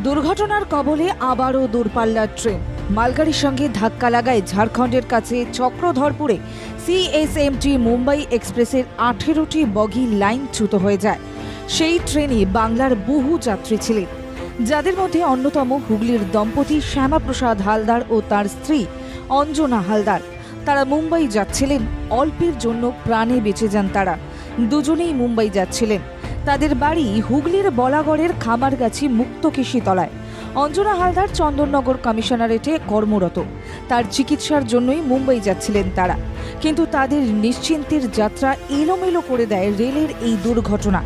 দুর্ঘটনার কবলে আবারও দূরপাল্লার ট্রেন। মালগাড়ির সঙ্গে ধাক্কা লাগায় ঝাড়খণ্ডের কাছে চক্রধরপুরে সিএসএমটি মুম্বাই এক্সপ্রেসের 18টি বগি লাইনচ্যুত হয়ে যায়। সেই ট্রেনে বাংলার বহু যাত্রী ছিলেন, যাদের মধ্যে অন্যতম হুগলির দম্পতি শ্যামাপ্রসাদ হালদার ও তার স্ত্রী অঞ্জনা হালদার। তারা মুম্বাই যাচ্ছিলেন, অল্পের জন্য প্রাণে বেঁচে যান তারা। দুজনেই মুম্বাই যাচ্ছিলেন। তাদের বাড়ি হুগলির বলাগড়ের খামারগাছি মুক্তকেশীতলায়। অঞ্জনা হালদার চন্দননগর কমিশনারেটে কর্মরত। তার চিকিৎসার জন্যই মুম্বাই যাচ্ছিলেন তারা, কিন্তু তাদের নিশ্চিন্তের যাত্রা এলোমেলো করে দেয় রেলের এই দুর্ঘটনা।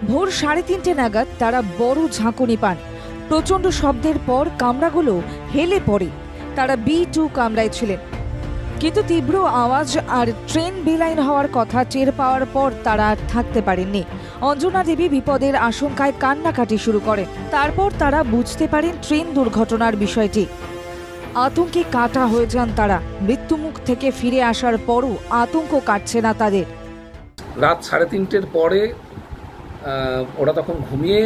ভোর 3:30 নাগাদ তারা বড় ঝাঁকুনি পান। প্রচণ্ড শব্দের পর কামরাগুলো হেলে পড়ে। তারা B2 কামরায় ছিলেন, কিন্তু তীব্র আওয়াজ আর ট্রেন বেলাইন হওয়ার কথা টের পাওয়ার পর তারা আর থাকতে পারেননি। অঞ্জনা দেবী বিপদের আশঙ্কায় কান্নাকাটি শুরু করেন। তারপর তারা বুঝতে পারেন ট্রেন দুর্ঘটনার বিষয়টি। আতঙ্কে কাটা হয়ে যান তারা। মৃত্যুমুখ থেকে ফিরে আসার পরও আতঙ্ক কাটছে না তাদের। রাত 3:30-র পরে ওরা তখন ঘুমিয়ে,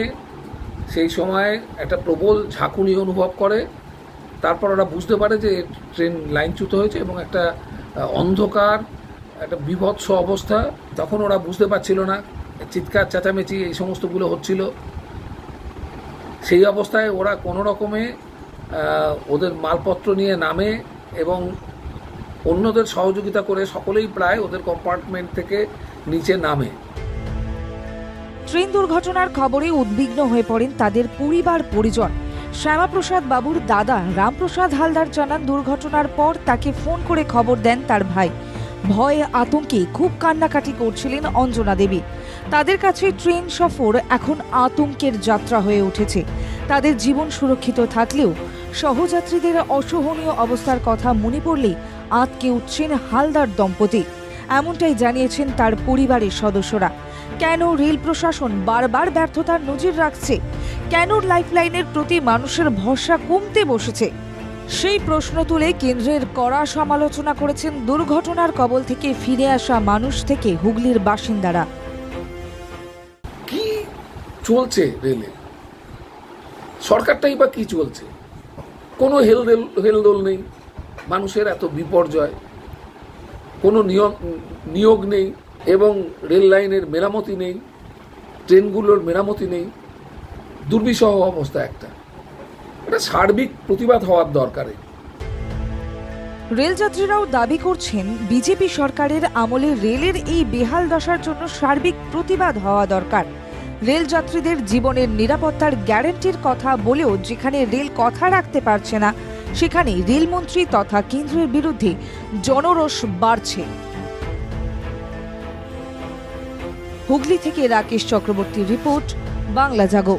সেই সময় একটা প্রবল ঝাঁকুনি অনুভব করে। তারপর ওরা বুঝতে পারে যে ট্রেন লাইনচ্যুত হয়েছে এবং একটা অন্ধকার, একটা বিভৎস অবস্থা। তখন ওরা বুঝতে পারছিল না, চিৎকার চেঁচামেচি এই সমস্তগুলো হচ্ছিল। সেই অবস্থায় ওরা কোনো রকমে ওদের মালপত্র নিয়ে নামে এবং অন্যদের সহযোগিতা করে সকলেই প্রায় ওদের কম্পার্টমেন্ট থেকে নিচে নামে। ট্রেন দুর্ঘটনার খবরে উদ্বিগ্ন হয়ে পড়েন তাদের পরিবার পরিজন। শ্যামাপ্রসাদ বাবুর দাদা রামপ্রসাদ হালদার জানান, দুর্ঘটনার পর তাকে ফোন করে খবর দেন তার ভাই। ভয়ে আতঙ্কে খুব কান্নাকাটি করছিলেন অঞ্জনা দেবী। তাদের কাছে ট্রেন সফর এখন আতঙ্কের যাত্রা হয়ে উঠেছে। তাদের জীবন সুরক্ষিত থাকলেও সহযাত্রীদের অসহনীয় অবস্থার কথা মনে পড়লেই আঁতকে উঠছেন হালদার দম্পতি। এমনটাই জানিয়েছেন তার পরিবারের সদস্যরা। কেন রেল প্রশাসন বারবার ব্যর্থতার নজির রাখছে? কেন লাইফলাইনের প্রতি মানুষের ভরসা কমতে বসেছে? সেই প্রশ্ন তুলে কেন্দ্রের কড়া সমালোচনা করেছেন দুর্ঘটনার কবল থেকে ফিরে আসা মানুষ থেকে হুগলির বাসিন্দারা। কি চলছে রেলে? সরকারটাই বা কি চলছে? কোনো হেলদোল নেই, মানুষের এত বিপর্যয়, কোনো নিয়োগ নেই এবং রেল লাইনের মেরামতি নেই, ট্রেনগুলোর মেরামতি নেই। দুর্বিষহ অবস্থা। একটা সার্বিক প্রতিবাদ হওয়ার দরকার। রেলযাত্রীরাও দাবি করছেন, বিজেপি সরকারের আমলে রেলের এই বেহাল দশার জন্য সার্বিক প্রতিবাদ হওয়া দরকার। রেলযাত্রীদের জীবনের নিরাপত্তার গ্যারান্টির কথা বলেও যেখানে রেল কথা রাখতে পারছে না, সেখানে রেলমন্ত্রী তথা কেন্দ্রের বিরুদ্ধে জনরোষ বাড়ছে। হুগলি থেকে রাকেশ চক্রবর্তীর রিপোর্ট, বাংলা জাগো।